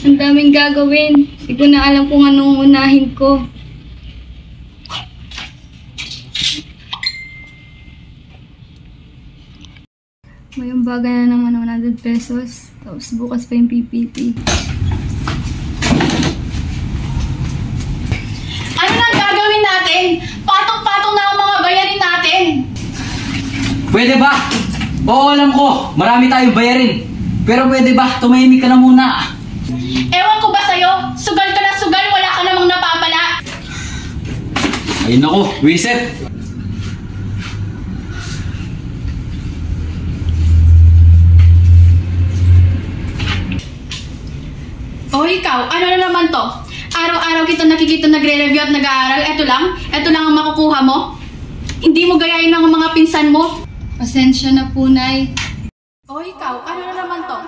Ang daming gagawin. Hindi ko na alam kung anong unahin ko. May baga na naman 100 pesos. Tapos bukas pa yung PPT. Ano na gagawin natin? Patong-patong na ang mga bayarin natin. Pwede ba? Oo, alam ko. Marami tayong bayarin. Pero pwede ba? Tumahimik ka na muna. Ewan ko ba sa'yo? Sugal ka na sugal, wala ka namang napapala. Ay nako, wiset. O ikaw, ano na naman to? Araw-araw kita nakikita nagre-review at nag-aaral. Ito lang ang makukuha mo? Hindi mo gayahin ng mga pinsan mo? Pasensya na po, Nay. O ikaw, ano na naman to?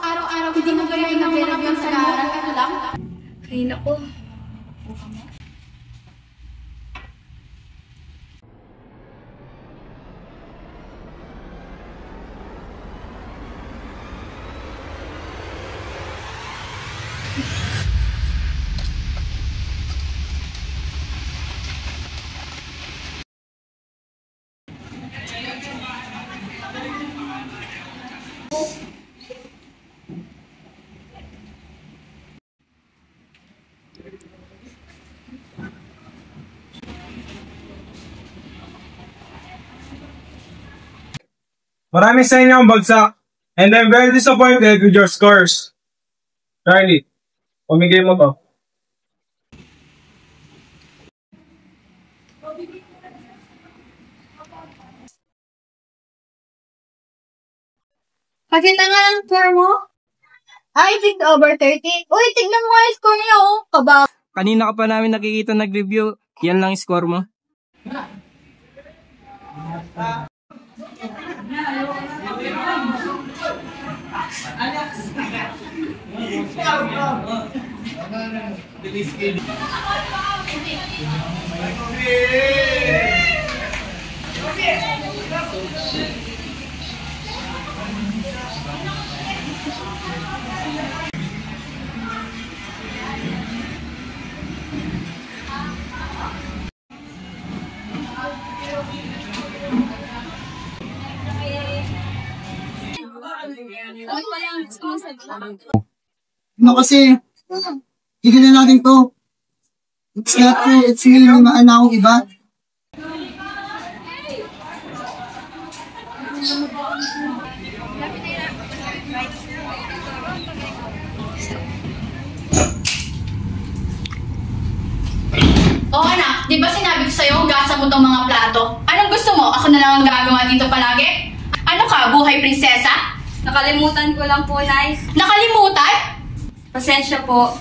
Araw-araw hindi mo gayahin nagre-review at nag-aaral. Ito lang? Ay, naku. Marami sa inyo ang bagsak, and I'm very disappointed with your scores. Charlie, pamigay mo to. Pakita nga ang score mo. I think over 30. Uy, tignan mo yung score niya, oh. Kaba. Kanina ka pa namin nakikita nag-review. Yan lang yung score mo. Ano kasi, higil na natin to. It's not fair, it's me, may maana akong iba. Oh anak, di ba sinabi ko sa'yo, hugasan mo tong mga plato? Anong gusto mo? Ako na lang ang gagawa dito palagi? Ano ka, buhay prinsesa? Nakalimutan ko lang po, Nay. Nakalimutan? Pasensya po.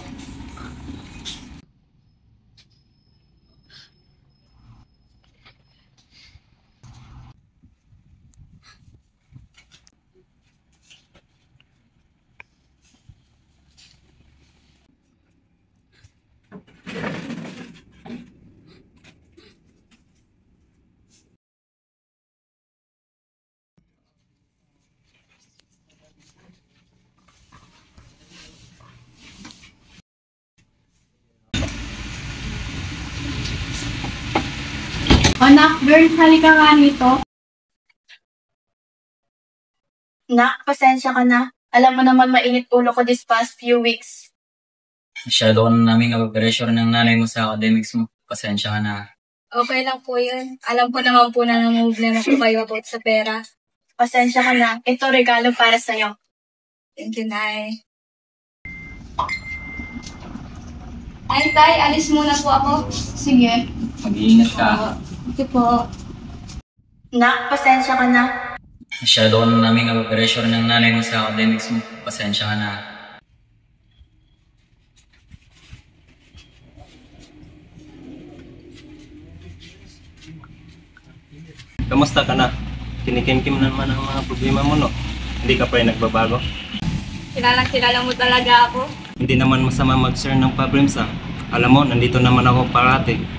Anak, girl, halika nga nito. Nak, pasensya ka na. Alam mo naman mainit ulo ko this past few weeks. Masyado ka na namin kapapressure ng nanay mo sa academics mo. Pasensya ka na. Okay lang po yun. Alam ko naman po na problema ko kayo about sa pera. Pasensya ka na. Ito regalo para sa'yo. Thank you, Nay. Ay, Tay, alis muna po ako. Sige. Mag-iingat ka. Sige po. Nak, pasensya ka na. Masyado ka na namin kapapressure ng nanay mo sa academics mo. Pasensya ka na. Kamusta ka na? Kinikimkim na naman ang mga problema mo, no? Hindi ka pa rin nagbabago? Kilala mo talaga ako. Hindi naman masama mag-share ng problems, ha? Alam mo, nandito naman ako parati.